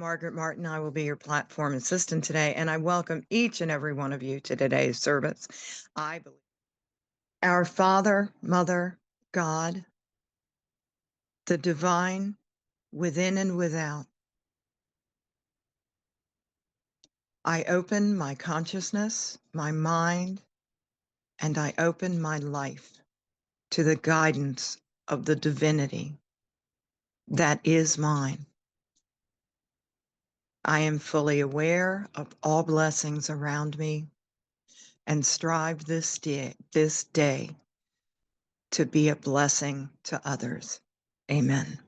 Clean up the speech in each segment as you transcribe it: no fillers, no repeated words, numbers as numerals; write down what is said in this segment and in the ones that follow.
Margaret Martin. I will be your platform assistant today, and I welcome each and every one of you to today's service. I believe our Father, Mother, God, the divine within and without. I open my consciousness, my mind, and I open my life to the guidance of the divinity that is mine. I am fully aware of all blessings around me and strive this day to be a blessing to others. Amen.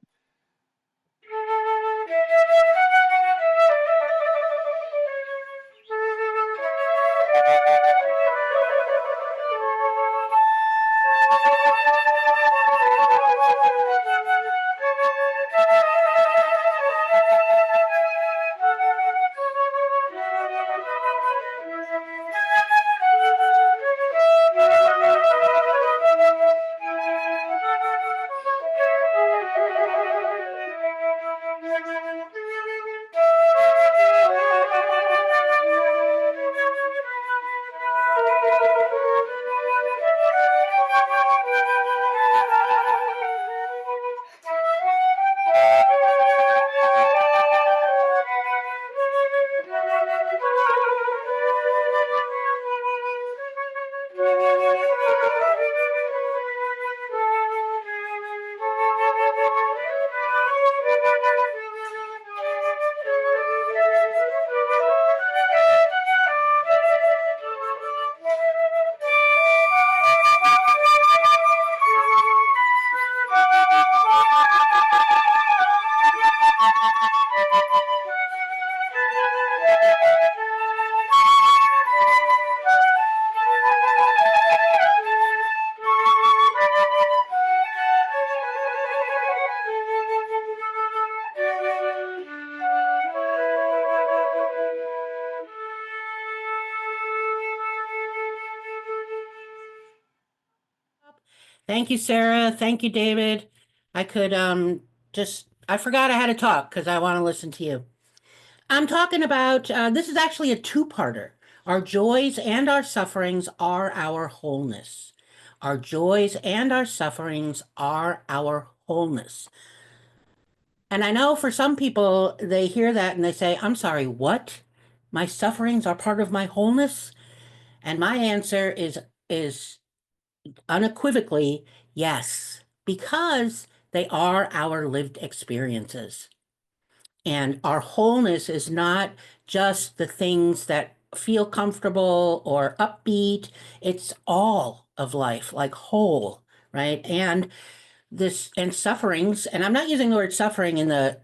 Thank you, Sarah. Thank you, David. I could I forgot I had to talk because I want to listen to you. I'm talking about this is actually a two-parter. Our joys and our sufferings are our wholeness. Our joys and our sufferings are our wholeness. And I know for some people, they hear that and they say, I'm sorry, what? My sufferings are part of my wholeness? And my answer is unequivocally yes, because they are our lived experiences. And our wholeness is not just the things that feel comfortable or upbeat. It's all of life, like whole, right? And sufferings, and I'm not using the word suffering in the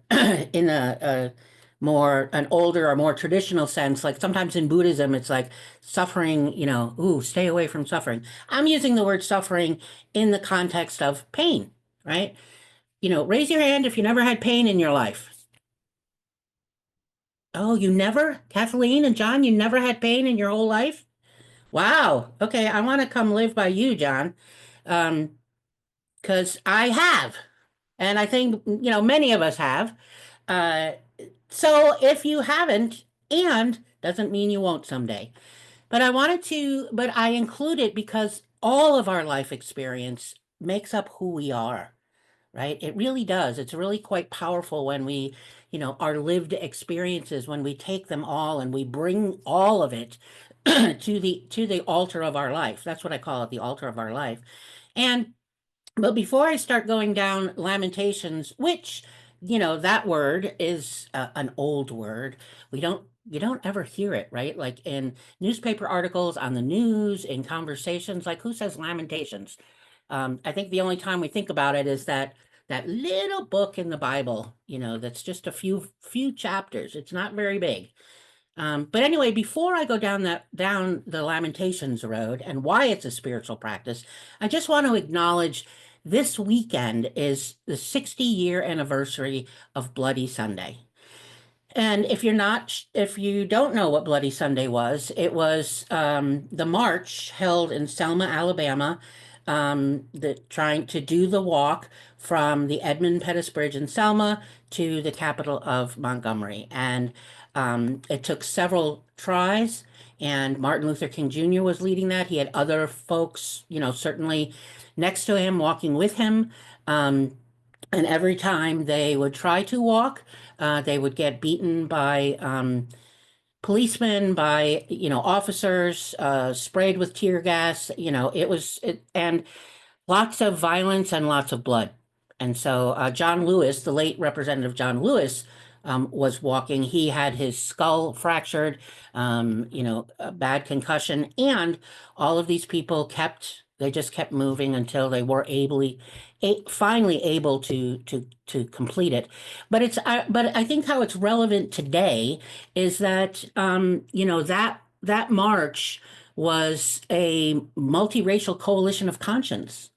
in a more an older or more traditional sense. Like sometimes in Buddhism, it's like suffering, ooh, stay away from suffering. I'm using the word suffering in the context of pain, right? Raise your hand if you never had pain in your life. Oh, you never? Kathleen and John, you never had pain in your whole life? Wow. Okay, I want to come live by you, John. Because I have. And I think, many of us have. Uh, so if you haven't, and doesn't mean you won't someday. But I include it because all of our life experience makes up who we are, right? It really does. It's really quite powerful when we, our lived experiences, when we take them all and we bring all of it to the altar of our life. That's what I call it, the altar of our life. But before I start going down Lamentations, which, that word is an old word. You don't ever hear it, right? Like in newspaper articles, on the news, in conversations, like who says Lamentations? I think the only time we think about it is that little book in the Bible, that's just a few chapters. It's not very big. But anyway, before I go down the Lamentations road and why it's a spiritual practice, I just want to acknowledge this weekend is the 60-year anniversary of Bloody Sunday. And if you don't know what Bloody Sunday was, it was the march held in Selma, Alabama, trying to do the walk from the Edmund Pettus Bridge in Selma to the capital of Montgomery. And it took several tries, and Martin Luther King Jr. was leading that. He had other folks, certainly next to him, walking with him. And every time they would try to walk, they would get beaten by policemen, by officers, sprayed with tear gas. And lots of violence and lots of blood. And so John Lewis, the late Representative John Lewis, was walking. He had his skull fractured, a bad concussion, and all of these people they just kept moving until they were finally able to complete it. But I think how it's relevant today is that that march was a multiracial coalition of conscience.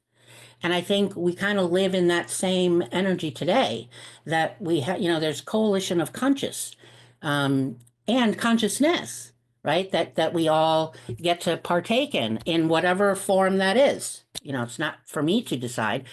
And I think we kind of live in that same energy today, that we have, there's coalition of conscious, and consciousness, right? That we all get to partake in whatever form that is. It's not for me to decide.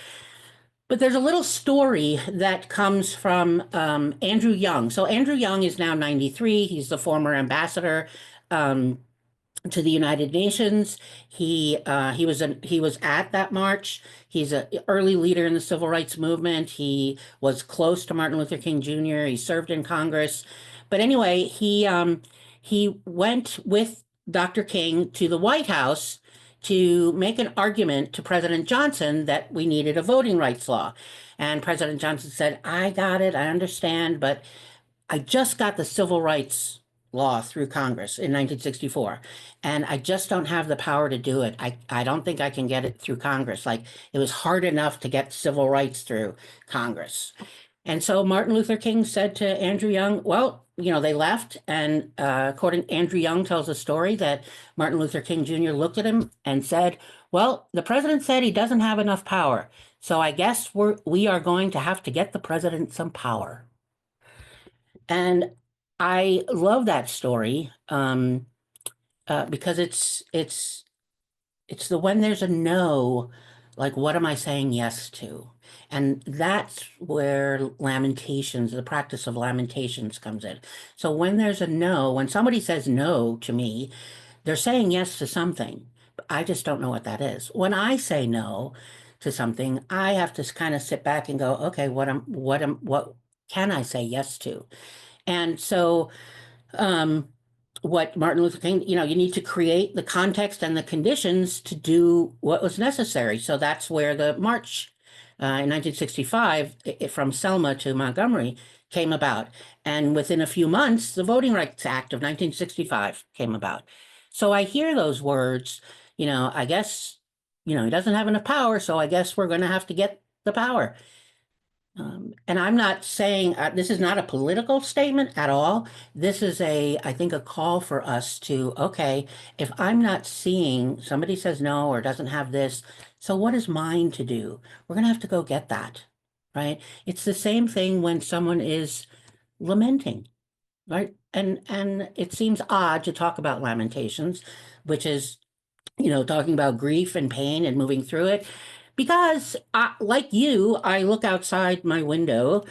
But there's a little story that comes from Andrew Young. So Andrew Young is now 93. He's the former ambassador to the United Nations. He was at that march. He's an early leader in the civil rights movement. He was close to Martin Luther King Jr. He served in Congress. But anyway, he went with Dr. King to the White House to make an argument to President Johnson that we needed a voting rights law. And President Johnson said, "I got it, I understand, but I just got the civil rights law through Congress in 1964, and I just don't have the power to do it. I don't think I can get it through Congress. Like, it was hard enough to get civil rights through Congress." And so Martin Luther King said to Andrew Young, well, they left. And Andrew Young tells a story that Martin Luther King Jr. looked at him and said, "Well, the president said he doesn't have enough power. So I guess we are going to have to get the president some power." And I love that story because it's the when there's a no, like, what am I saying yes to? And that's where lamentations, the practice of lamentations, comes in. So when there's a no, when somebody says no to me, they're saying yes to something. But I just don't know what that is. When I say no to something, I have to kind of sit back and go, okay, what can I say yes to? And so what Martin Luther King, you need to create the context and the conditions to do what was necessary. So that's where the march in 1965 from Selma to Montgomery came about. And within a few months, the Voting Rights Act of 1965 came about. So I hear those words, I guess, he doesn't have enough power, so I guess we're going to have to get the power. And I'm not saying this is not a political statement at all. This is I think, a call for us to, okay, if I'm not seeing somebody says no or doesn't have this, so what is mine to do? We're going to have to go get that, right? It's the same thing when someone is lamenting, right? And it seems odd to talk about lamentations, which is, talking about grief and pain and moving through it. Because, like you, I look outside my window,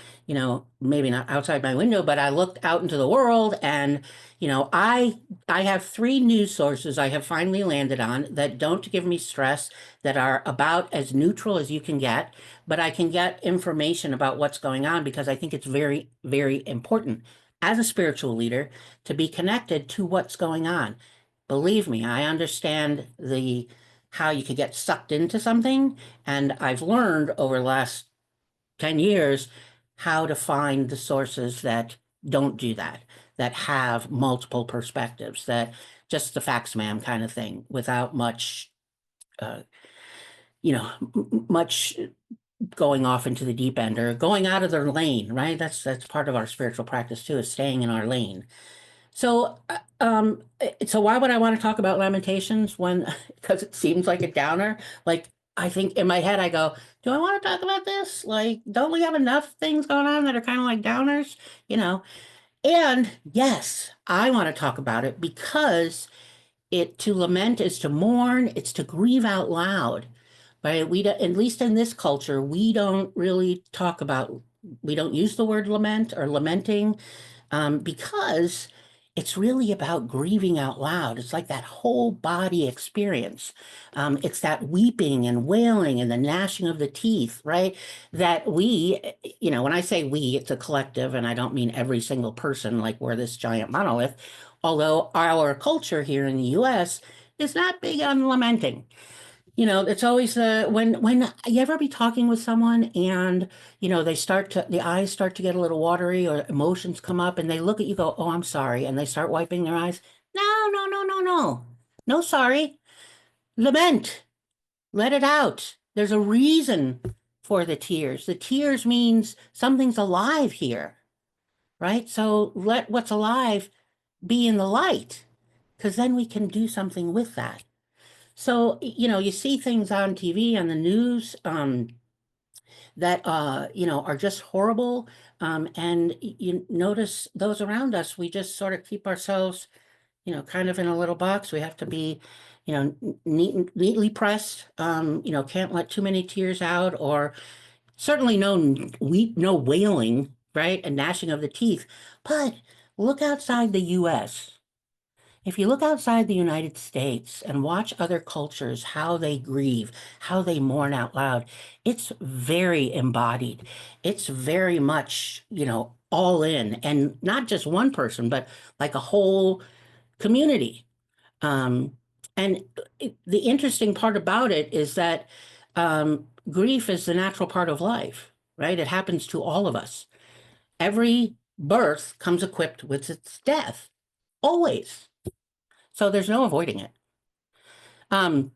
maybe not outside my window, but I looked out into the world, and, I have 3 news sources I have finally landed on that don't give me stress, that are about as neutral as you can get, but I can get information about what's going on because I think it's very, very important as a spiritual leader to be connected to what's going on. Believe me, I understand how you could get sucked into something. And I've learned over the last 10 years how to find the sources that don't do that, that have multiple perspectives, that just the facts, ma'am, kind of thing, without much, much going off into the deep end or going out of their lane, right? That's part of our spiritual practice too, is staying in our lane. So, so why would I want to talk about Lamentations when, because it seems like a downer? Like, I think in my head, I go, do I want to talk about this? Like, don't we have enough things going on that are kind of like downers, And yes, I want to talk about it because to lament is to mourn, it's to grieve out loud. right? At least in this culture, we don't really talk about, we don't use the word lament or lamenting, because it's really about grieving out loud. It's like that whole body experience. It's that weeping and wailing and the gnashing of the teeth, right? That we, when I say we, it's a collective, and I don't mean every single person like we're this giant monolith, although our culture here in the US is not big on lamenting. It's always when you ever be talking with someone and the eyes start to get a little watery or emotions come up and they look at you, go, "Oh, I'm sorry," and they start wiping their eyes. No, no, no, no, no. No, sorry. Lament. Let it out. There's a reason for the tears. The tears means something's alive here, right? So let what's alive be in the light, because then we can do something with that. So, you see things on TV, on the news, that, are just horrible. And you notice those around us, we just sort of keep ourselves, kind of in a little box. We have to be, neatly pressed, can't let too many tears out, or certainly no wailing, right? And gnashing of the teeth. But look outside the US. If you look outside the United States and watch other cultures, how they grieve, how they mourn out loud, it's very embodied. It's very much, all in, and not just one person, but like a whole community. Um, and the interesting part about it is that grief is the natural part of life, right? It happens to all of us. Every birth comes equipped with its death, always. So there's no avoiding it. Um,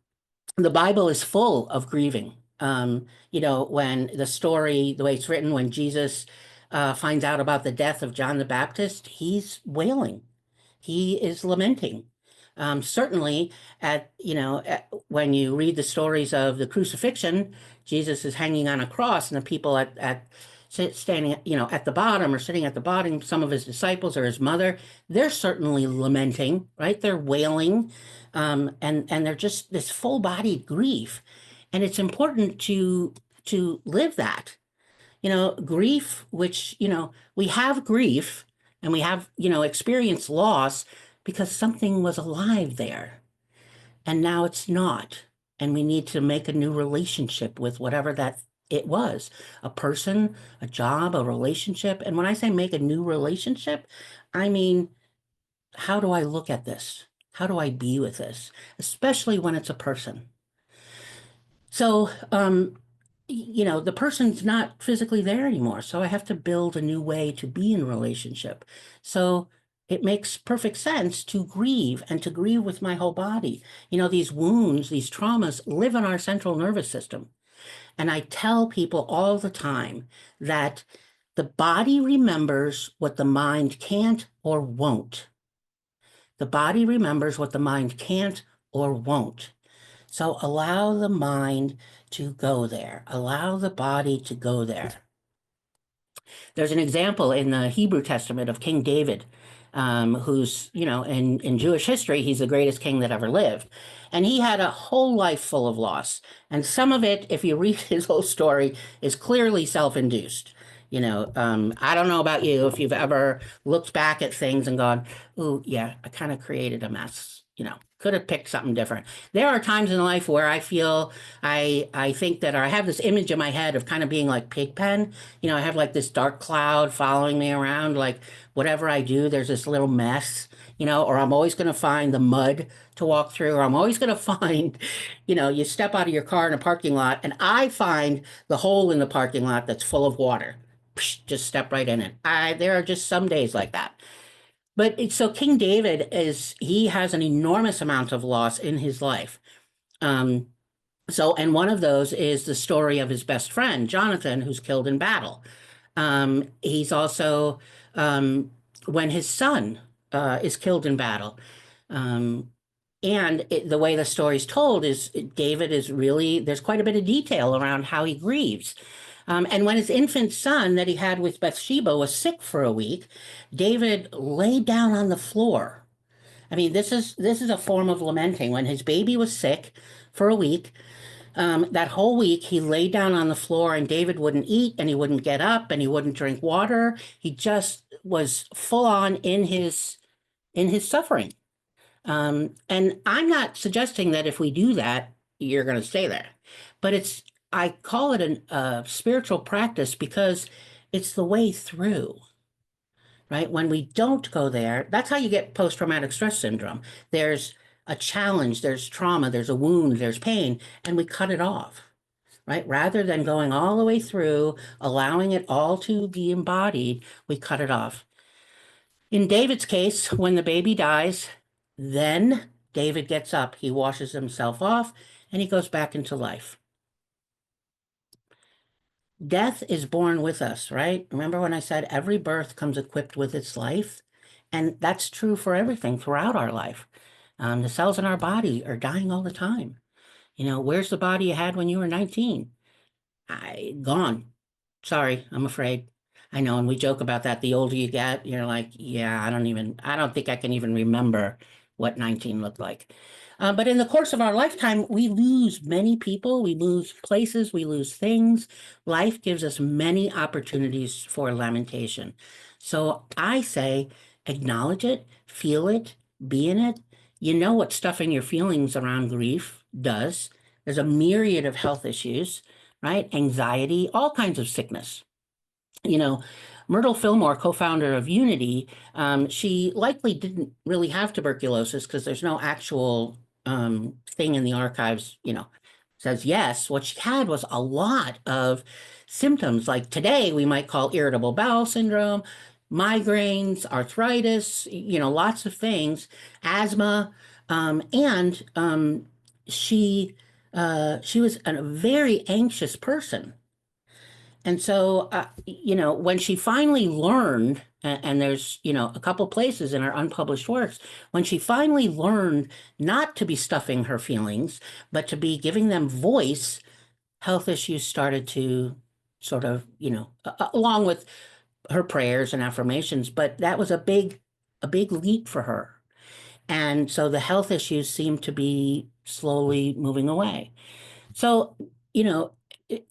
the Bible is full of grieving. When the way it's written, when Jesus finds out about the death of John the Baptist, he's wailing. He is lamenting. Certainly, when you read the stories of the crucifixion, Jesus is hanging on a cross, and the people standing, at the bottom or sitting at the bottom, some of his disciples or his mother, they're certainly lamenting, right? They're wailing, and they're just this full-bodied grief, and it's important to live that. Grief, which, we have grief and we have, experienced loss because something was alive there and now it's not. And we need to make a new relationship with whatever that it was, a person, a job, a relationship. And when I say make a new relationship, I mean, how do I look at this? How do I be with this? Especially when it's a person. So, the person's not physically there anymore. So I have to build a new way to be in a relationship. So it makes perfect sense to grieve and to grieve with my whole body. These wounds, these traumas live in our central nervous system. And I tell people all the time that the body remembers what the mind can't or won't. The body remembers what the mind can't or won't. So allow the mind to go there. Allow the body to go there. There's an example in the Hebrew Testament of King David, who's, in Jewish history, he's the greatest king that ever lived. And he had a whole life full of loss. And some of it, if you read his whole story, is clearly self-induced. I don't know about you, if you've ever looked back at things and gone, "Ooh, yeah, I kind of created a mess." Could have picked something different. There are times in life where I feel I think that, or I have this image in my head of kind of being like Pigpen. I have like this dark cloud following me around, like whatever I do, there's this little mess, or I'm always going to find the mud to walk through, or I'm always going to find, you step out of your car in a parking lot and I find the hole in the parking lot that's full of water. Psh, just step right in it. There are just some days like that. But so King David he has an enormous amount of loss in his life. Um, and one of those is the story of his best friend, Jonathan, who's killed in battle. He's also when his son is killed in battle. Um, the way the story's told is David is really, there's quite a bit of detail around how he grieves. And when his infant son that he had with Bathsheba was sick for a week, David laid down on the floor. I mean, this is a form of lamenting. When his baby was sick for a week, That whole week, he laid down on the floor, and David wouldn't eat, and he wouldn't get up, and he wouldn't drink water. He just was full on in his suffering. And I'm not suggesting that if we do that, you're going to stay there, but I call it a spiritual practice because it's the way through, right? When we don't go there, that's how you get post-traumatic stress syndrome. There's a challenge, there's trauma, there's a wound, there's pain, and we cut it off, right? Rather than going all the way through, allowing it all to be embodied, we cut it off. In David's case, when the baby dies, then David gets up, he washes himself off, and he goes back into life. Death is born with us, right? Remember when I said every birth comes equipped with its life? And that's true for everything throughout our life. The cells in our body are dying all the time. Where's the body you had when you were 19? Gone. Sorry, I'm afraid. I know, and we joke about that. The older you get, you're like, yeah, I don't think I can even remember what 19 looked like. But in the course of our lifetime, we lose many people, we lose places, we lose things. Life gives us many opportunities for lamentation. So I say, acknowledge it, feel it, be in it. You know what stuffing your feelings around grief does. There's a myriad of health issues, right? Anxiety, all kinds of sickness. You know, Myrtle Fillmore, co-founder of Unity, she likely didn't really have tuberculosis because there's no actual thing in the archives, says yes. What she had was a lot of symptoms, like today we might call irritable bowel syndrome, migraines, arthritis, lots of things, asthma, and she was a very anxious person. And so, when she finally learned, and there's, a couple places in her unpublished works, when she finally learned not to be stuffing her feelings, but to be giving them voice, health issues started to sort of, along with her prayers and affirmations, but that was a big leap for her. And so the health issues seemed to be slowly moving away. So, you know,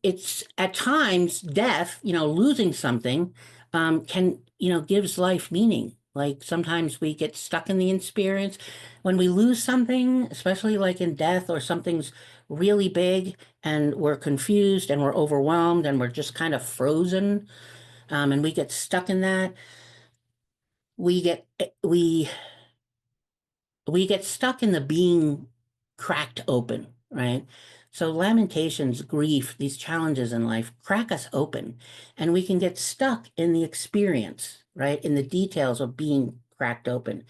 it's at times death, losing something, can, gives life meaning. Like sometimes we get stuck in the experience. When we lose something, especially like in death or something's really big and we're confused and we're overwhelmed and we're just kind of frozen, and we get stuck in that, we get, we get stuck in the being cracked open, right? So lamentations, grief, these challenges in life crack us open, and we can get stuck in the experience, right? In the details of being cracked open,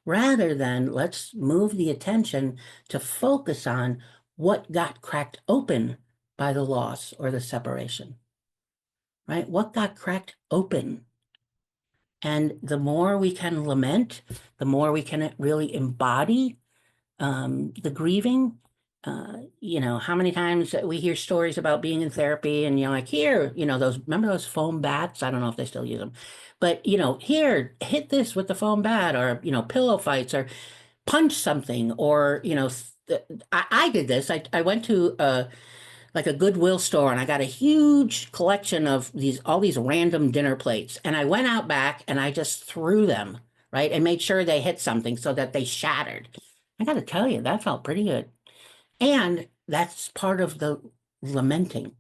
rather than let's move the attention to focus on what got cracked open by the loss or the separation, right? What got cracked open? And the more we can lament, the more we can really embody the grieving. How many times we hear stories about being in therapy and you're like, here, remember those foam bats? I don't know if they still use them, but here, hit this with the foam bat, or, pillow fights, or punch something, or, I did this. I went to like a Goodwill store, and I got a huge collection of all these random dinner plates. And I went out back and I just threw them, right? And made sure they hit something so that they shattered. I got to tell you, that felt pretty good. And that's part of the lamenting,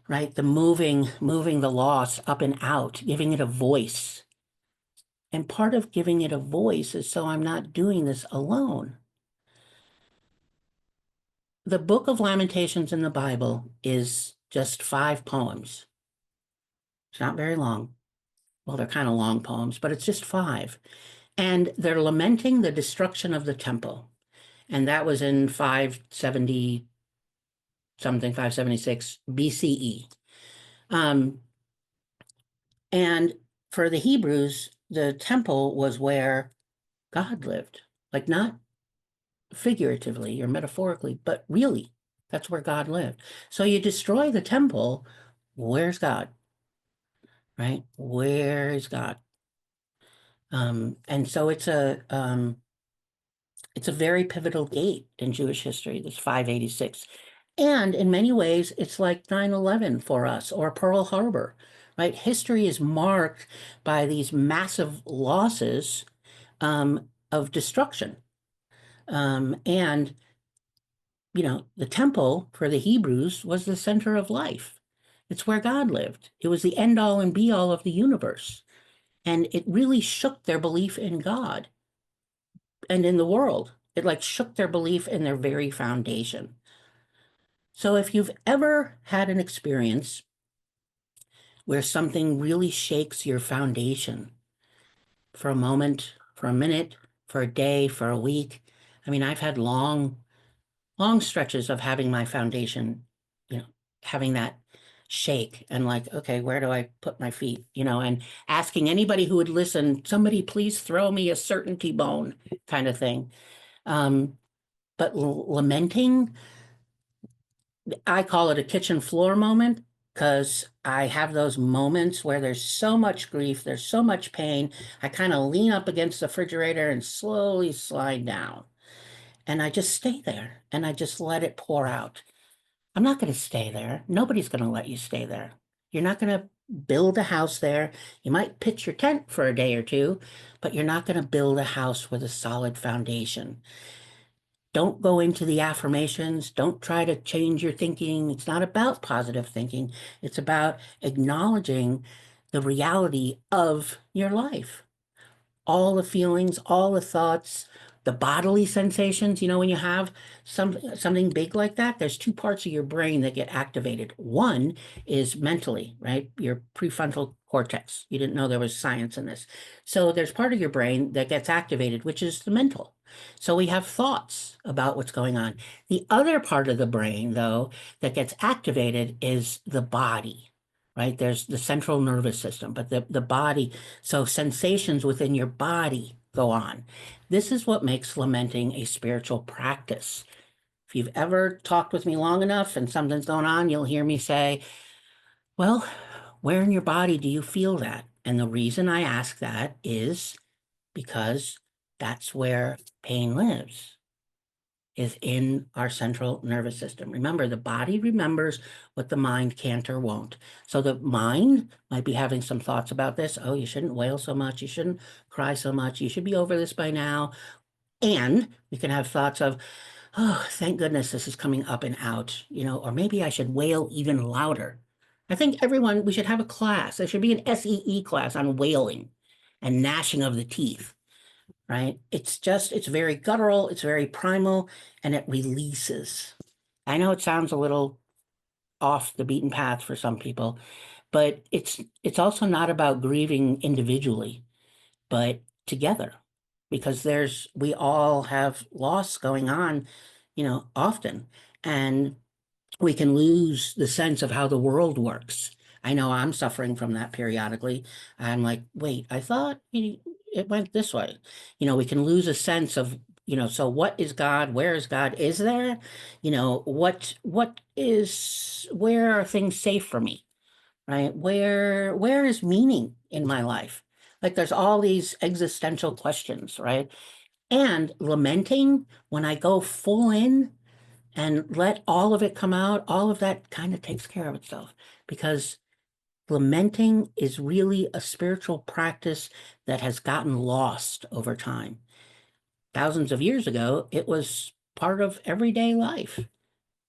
right? The moving the loss up and out, giving it a voice. And part of giving it a voice is so I'm not doing this alone. The Book of Lamentations in the Bible is just 5 poems. It's not very long. Well, they're kind of long poems, but it's just 5. And they're lamenting the destruction of the temple. And that was in 570 something, 576 BCE. And for the Hebrews, the temple was where God lived, like not figuratively or metaphorically, but really, that's where God lived. So you destroy the temple, where's God? Right? Where is God? And so it's It's a very pivotal date in Jewish history, this 586. And in many ways, it's like 9/11 for us or Pearl Harbor, right? History is marked by these massive losses of destruction. And, the temple for the Hebrews was the center of life. It's where God lived. It was the end all and be all of the universe. And it really shook their belief in God and in the world. It like shook their belief in their very foundation. So if you've ever had an experience where something really shakes your foundation for a moment, for a minute, for a day, for a week, I mean, I've had long stretches of having my foundation, you know, having that shake and like, okay, where do I put my feet? And asking anybody who would listen, somebody please throw me a certainty bone kind of thing. But lamenting, I call it a kitchen floor moment because I have those moments where there's so much grief, there's so much pain. I kind of lean up against the refrigerator and slowly slide down. And I just stay there and I just let it pour out. I'm not going to stay there. Nobody's going to let you stay there. You're not going to build a house there. You might pitch your tent for a day or two, but you're not going to build a house with a solid foundation. Don't go into the affirmations. Don't try to change your thinking. It's not about positive thinking. It's about acknowledging the reality of your life, all the feelings, all the thoughts, the bodily sensations. When you have something big like that, there's two parts of your brain that get activated. One is mentally, right? Your prefrontal cortex. You didn't know there was science in this. So there's part of your brain that gets activated, which is the mental. So we have thoughts about what's going on. The other part of the brain, though, that gets activated is the body, right? There's the central nervous system, but the body, so sensations within your body go on. This is what makes lamenting a spiritual practice. If you've ever talked with me long enough and something's going on, you'll hear me say, well, where in your body do you feel that? And the reason I ask that is because that's where pain lives, is in our central nervous system. Remember, the body remembers what the mind can't or won't. So the mind might be having some thoughts about this. Oh, you shouldn't wail so much. You shouldn't cry so much. You should be over this by now. And we can have thoughts of, oh, thank goodness this is coming up and out, or maybe I should wail even louder. I think we should have a class. There should be an SEE class on wailing and gnashing of the teeth, right? It's very guttural, it's very primal, and it releases. I know it sounds a little off the beaten path for some people, but it's also not about grieving individually, but together, because we all have loss going on, often, and we can lose the sense of how the world works. I know I'm suffering from that periodically. I'm like, wait, I thought it went this way. We can lose a sense of, so what is God? Where is God? Is there? Where are things safe for me? Right? Where is meaning in my life? Like there's all these existential questions, right? And lamenting, when I go full in and let all of it come out, all of that kind of takes care of itself, because lamenting is really a spiritual practice that has gotten lost over time. Thousands of years ago, it was part of everyday life,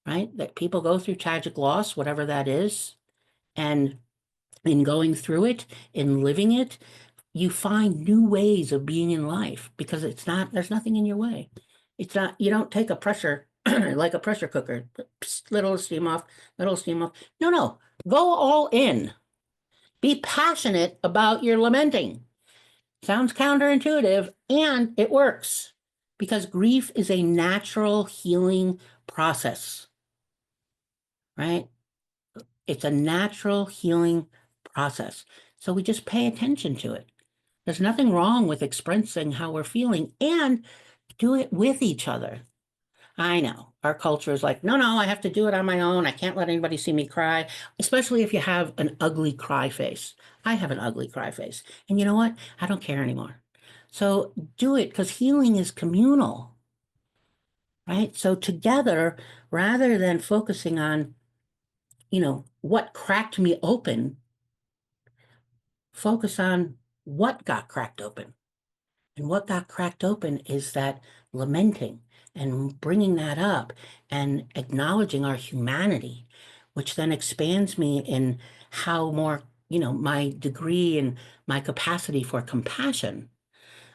right? That people go through tragic loss, whatever that is, and in going through it, in living it, you find new ways of being in life because there's nothing in your way. It's not, you don't take a pressure, like a pressure cooker, little steam off, little steam off. No, no, go all in. Be passionate about your lamenting. Sounds counterintuitive, and it works because grief is a natural healing process, right? It's a natural healing process. So we just pay attention to it. There's nothing wrong with expressing how we're feeling and do it with each other. I know our culture is like, no, no, I have to do it on my own. I can't let anybody see me cry, especially if you have an ugly cry face. I have an ugly cry face. And you know what? I don't care anymore. So do it because healing is communal. right? So together, rather than focusing on, what cracked me open, focus on what got cracked open. And what got cracked open is that lamenting and bringing that up and acknowledging our humanity, which then expands me in how more, my degree and my capacity for compassion,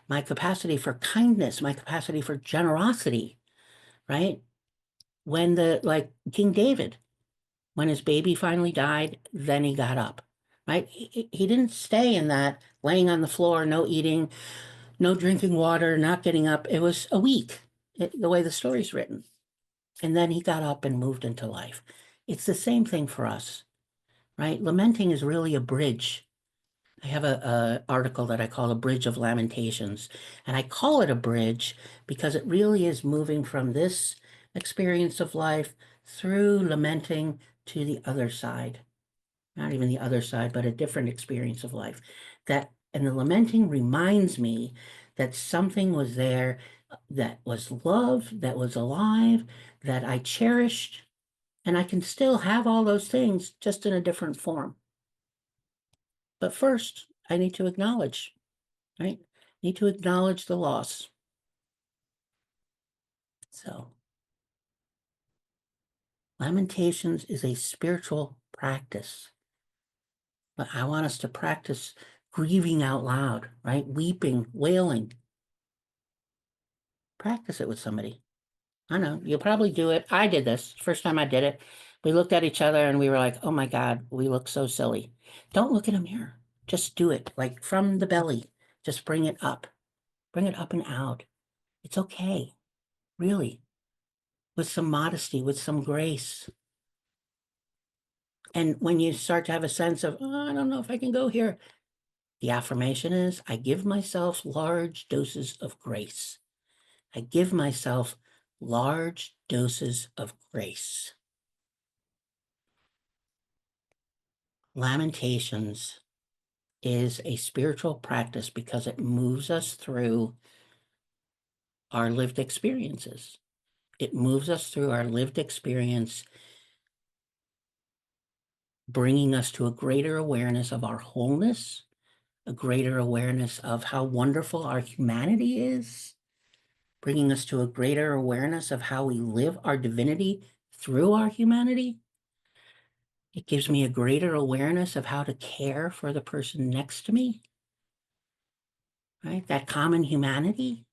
my capacity for kindness, my capacity for generosity, right? When like King David, when his baby finally died, then he got up, right? He didn't stay in that laying on the floor, no eating, no drinking water, not getting up. It was a week, the way the story's written. And then he got up and moved into life. It's the same thing for us, right? Lamenting is really a bridge. I have a article that I call a bridge of lamentations. And I call it a bridge because it really is moving from this experience of life through lamenting to the other side. Not even the other side, but a different experience of life. And the lamenting reminds me that something was there that was love, that was alive, that I cherished, and I can still have all those things just in a different form. But first, I need to acknowledge, right? Need to acknowledge the loss. So, lamentations is a spiritual practice. But I want us to practice grieving out loud, right? Weeping, wailing. Practice it with somebody. I know, you'll probably do it. I did this. First time I did it. We looked at each other and we were like, oh my God, we look so silly. Don't look in a mirror. Just do it, like from the belly. Just bring it up. Bring it up and out. It's okay, really, with some modesty, with some grace. And when you start to have a sense of, oh, I don't know if I can go here, the affirmation is, I give myself large doses of grace. I give myself large doses of grace. Lamentations is a spiritual practice because it moves us through our lived experiences. It moves us through our lived experience, bringing us to a greater awareness of our wholeness, a greater awareness of how wonderful our humanity is, bringing us to a greater awareness of how we live our divinity through our humanity. It gives me a greater awareness of how to care for the person next to me, right? That common humanity.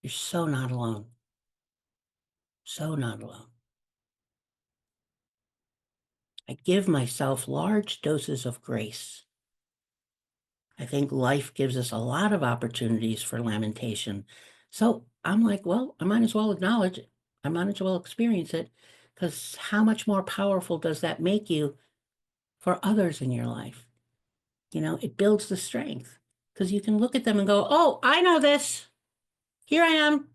You're so not alone. So not alone. I give myself large doses of grace. I think life gives us a lot of opportunities for lamentation. So I'm like, well, I might as well acknowledge it. I might as well experience it, because how much more powerful does that make you for others in your life? It builds the strength because you can look at them and go, oh, I know this. Here I am.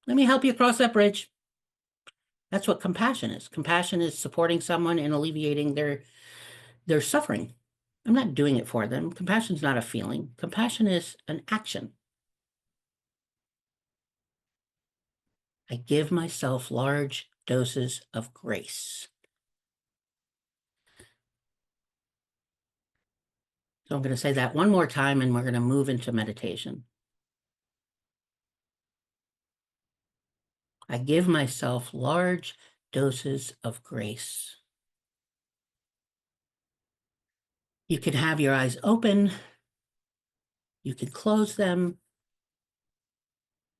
Let me help you across that bridge. That's what compassion is. Compassion is supporting someone and alleviating their suffering. I'm not doing it for them. Compassion is not a feeling. Compassion is an action. I give myself large doses of grace. So I'm going to say that one more time and we're going to move into meditation. I give myself large doses of grace. You can have your eyes open. You can close them.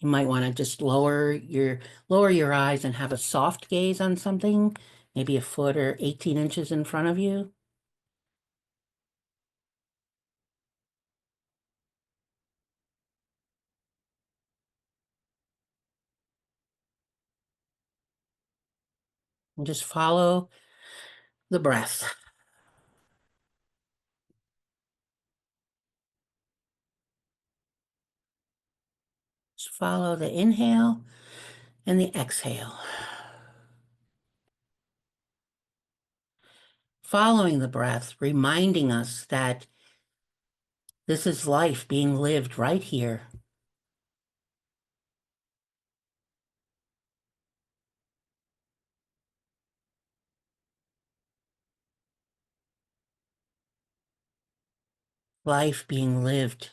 You might want to just lower your eyes and have a soft gaze on something, maybe a foot or 18 inches in front of you. And just follow the breath. Just follow the inhale and the exhale. Following the breath, reminding us that this is life being lived right here. life being lived.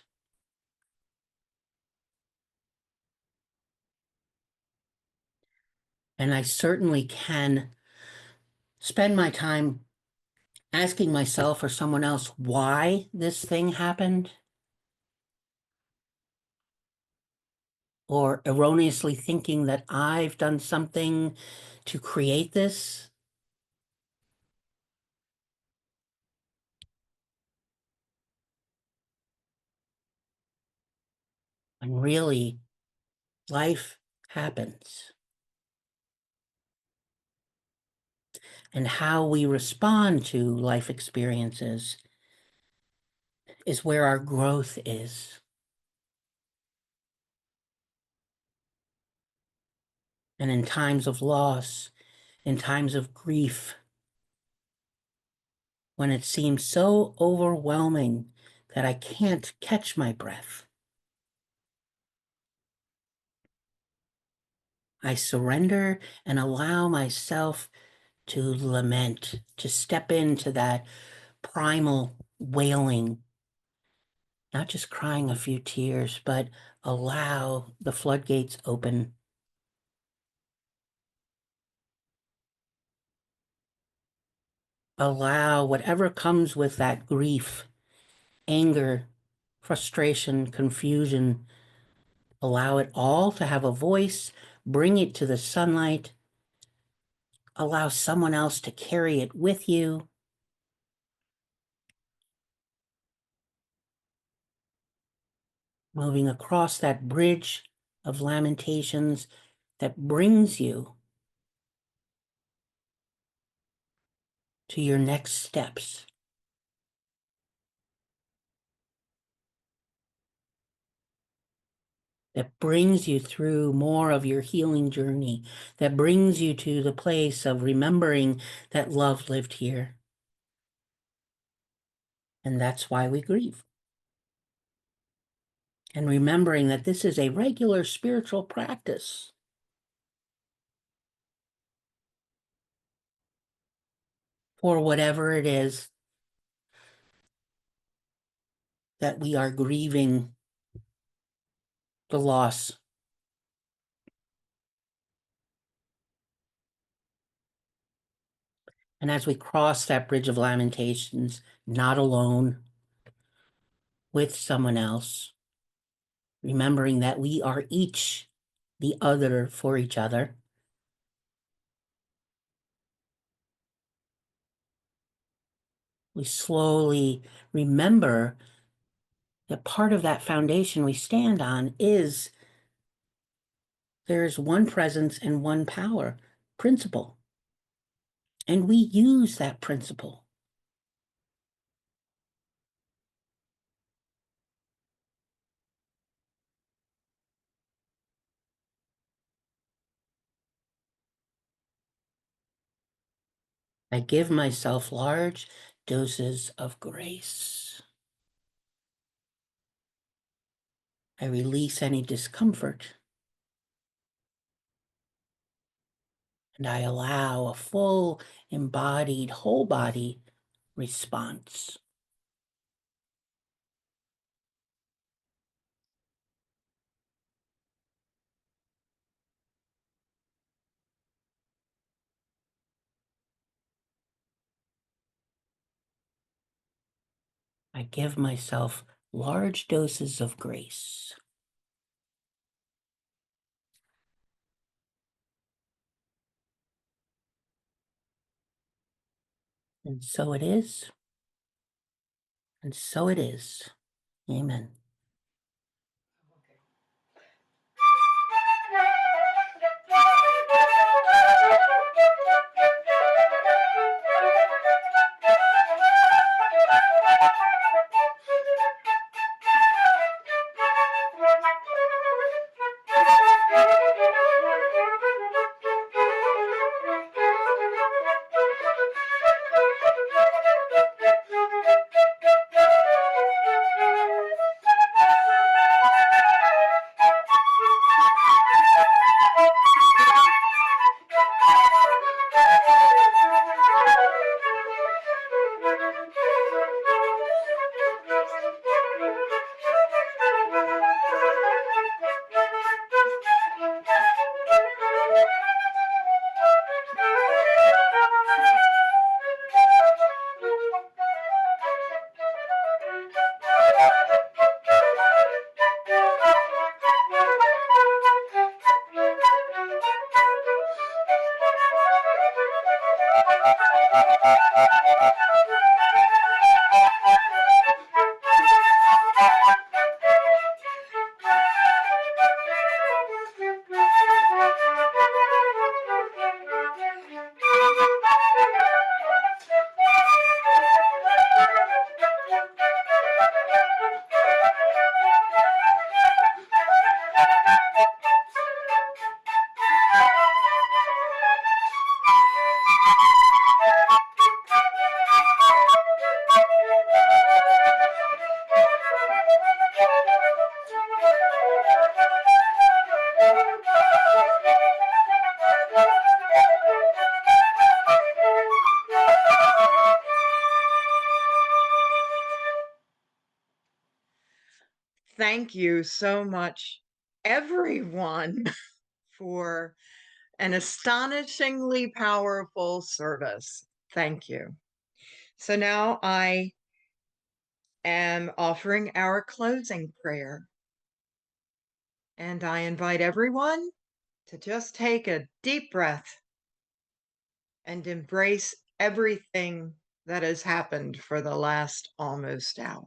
And I certainly can spend my time asking myself or someone else why this thing happened, or erroneously thinking that I've done something to create this. And really, life happens. And how we respond to life experiences is where our growth is. And in times of loss, in times of grief, when it seems so overwhelming that I can't catch my breath, I surrender and allow myself to lament, to step into that primal wailing, not just crying a few tears, but allow the floodgates open. Allow whatever comes with that grief, anger, frustration, confusion, allow it all to have a voice, bring it to the sunlight, allow someone else to carry it with you. Moving across that bridge of lamentations that brings you to your next steps. That brings you through more of your healing journey, that brings you to the place of remembering that love lived here. And that's why we grieve. And remembering that this is a regular spiritual practice. For whatever it is that we are grieving the loss. And as we cross that bridge of lamentations, not alone, with someone else, remembering that we are each the other for each other, we slowly remember that part of that foundation we stand on is there's one presence and one power principle. And we use that principle. I give myself large doses of grace. I release any discomfort. And I allow a full, embodied, whole body response. I give myself large doses of grace. And so it is. And so it is. Amen. Thank you so much, everyone, for an astonishingly powerful service. Thank you. So now I am offering our closing prayer, and I invite everyone to just take a deep breath and embrace everything that has happened for the last almost hour.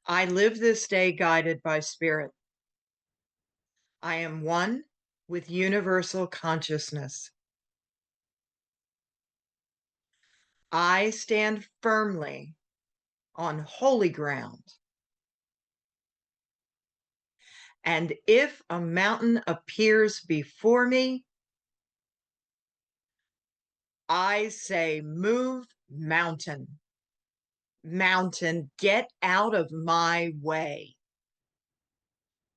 I live this day guided by Spirit. I am one with universal consciousness. I stand firmly on holy ground. And if a mountain appears before me, I say, move, mountain. Mountain, get out of my way.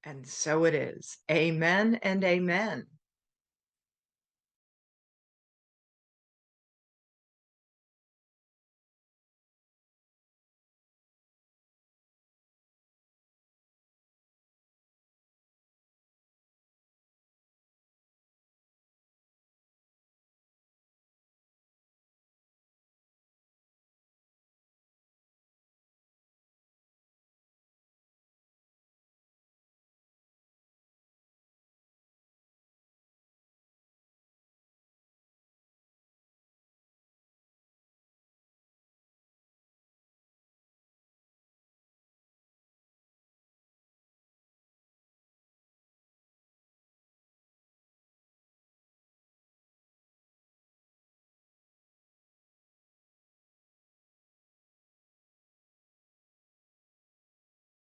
And so it is. Amen and amen.